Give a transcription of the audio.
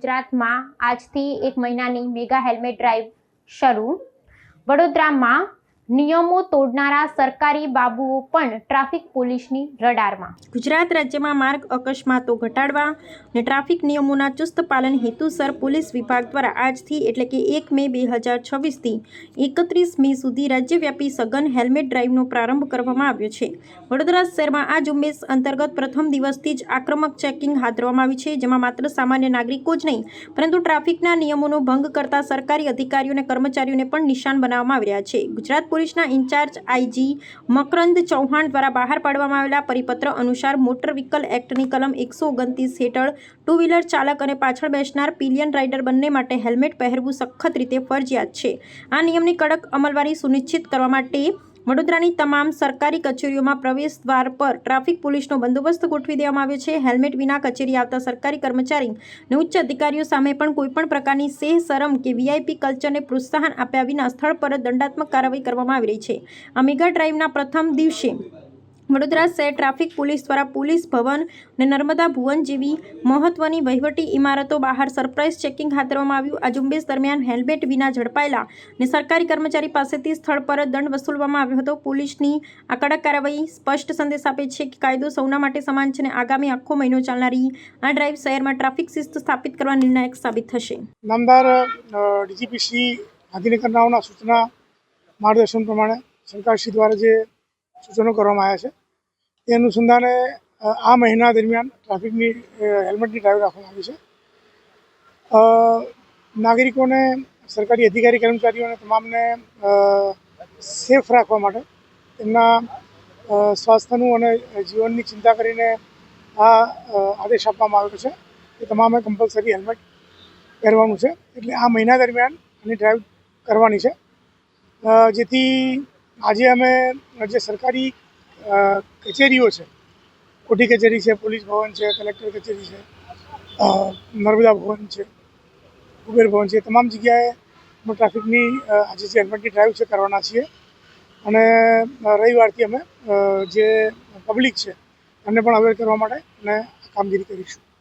ગુજરાતમાં આજથી 1 મહિનાની મેગા હેલ્મેટ ડ્રાઈવ શરૂ। વડોદરામાં નિયમો તોડનારા સરકારી બાબુઓ પણ ટ્રાફિક પોલીસની રડારમાં। ગુજરાત રાજ્યમાં માર્ગ અકસ્માતો ઘટાડવા અને ટ્રાફિક નિયમોના ચુસ્ત પાલન હેતુસર પોલીસ વિભાગ દ્વારા આજથી એટલે કે 1 મે 2026થી 31 મે સુધી રાજ્યવ્યાપી સઘન હેલ્મેટ ડ્રાઈવનો પ્રારંભ કરવામાં આવ્યો છે। વડોદરા શહેરમાં આ ઝુંબેશ અંતર્ગત પ્રથમ દિવસથી જ આક્રમક ચેકિંગ હાથ ધરવામાં આવ્યું છે, જેમાં માત્ર સામાન્ય નાગરિકો જ નહીં પરંતુ ટ્રાફિકના નિયમોનો ભંગ કરતા સરકારી અધિકારીઓ અને કર્મચારીઓને પણ નિશાન બનાવવામાં આવી રહ્યા છે। ગુજરાત પોલીસના ઇન્ચાર્જ આઈજી મકરંદ ચૌહાણ દ્વારા બહાર પાડવામાં આવેલા પરિપત્ર અનુસાર મોટર વ્હીકલ એક્ટની કલમ 129 હેઠળ ટુ વ્હીલર ચાલક અને પાછળ બેસનાર પિલિયન રાઇડર બંને માટે હેલ્મેટ પહેરવું સખત રીતે ફરજિયાત છે। આ નિયમની કડક અમલવારી સુનિશ્ચિત કરવા માટે વડોદરાની તમામ સરકારી કચેરીઓમાં પ્રવેશ દ્વાર પર ટ્રાફિક પોલીસનો બંદોબસ્ત ગોઠવી દેવામાં આવ્યો છે। હેલ્મેટ વિના કચેરી આવતા સરકારી કર્મચારી અને ઉચ્ચ અધિકારીઓ સામે પણ કોઈપણ પ્રકારની સેહ શરમ કે વીઆઈપી કલ્ચરને પ્રોત્સાહન આપ્યા વિના સ્થળ પર જ દંડાત્મક કાર્યવાહી કરવામાં આવી રહી છે। આ મેગા ડ્રાઈવના પ્રથમ દિવસે વડોદરા શહેર ટ્રાફિક પોલીસ દ્વારા પોલીસ ભવન અને નર્મદા ભુવન જેવી મહત્વની વહીવટી ઇમારતો બહાર સરપ્રાઇઝ ચેકિંગ હાથ ધરવામાં આવ્યું। આ ઝુંબેશ દરમિયાન હેલ્મેટ વિના ઝડપાયેલા અને સરકારી કર્મચારી પાસેથી સ્થળ પર જ દંડ વસૂલવામાં આવ્યો હતો। પોલીસની આ કડક કાર્યવાહી સ્પષ્ટ સંદેશ આપે છે કે કાયદો સૌના માટે સમાન છે અને આગામી આખો મહિનો ચાલનારી આ ડ્રાઈવ શહેરમાં ટ્રાફિક શિસ્ત સ્થાપિત કરવા નિર્ણાયક સાબિત થશે। નામદાર ડીજીપી શ્રી ગાંધીનગરના સૂચના માર્ગદર્શન પ્રમાણે સરકારશ્રી દ્વારા જે સૂચનો કરવામાં આવ્યા છે તે અનુસંધાને આ મહિના દરમિયાન ટ્રાફિકની હેલ્મેટની ડ્રાઈવ રાખવામાં આવી છે। નાગરિકોને, સરકારી અધિકારી કર્મચારીઓને તમામને સેફ રાખવા માટે તેમના સ્વાસ્થ્યનું અને જીવનની ચિંતા કરીને આ આદેશ આપવામાં આવ્યો છે કે તમામે કમ્પલસરી હેલ્મેટ પહેરવાનું છે। એટલે આ મહિના દરમિયાન આની ડ્રાઈવ કરવાની છે, જેથી આજે અમે જે સરકારી કચેરીઓ છે, કોઠી કચેરી છે, પોલીસ ભવન છે, કલેક્ટર કચેરી છે, નર્મદા ભવન છે, કુબેર ભવન છે, તમામ જગ્યાએ અમે ટ્રાફિકની આજે જે હેલ્મેટની ડ્રાઈવ છે કરવાના છીએ અને રવિવારથી અમે જે પબ્લિક છે એમને પણ અવેર કરવા માટે અને કામગીરી કરીશું।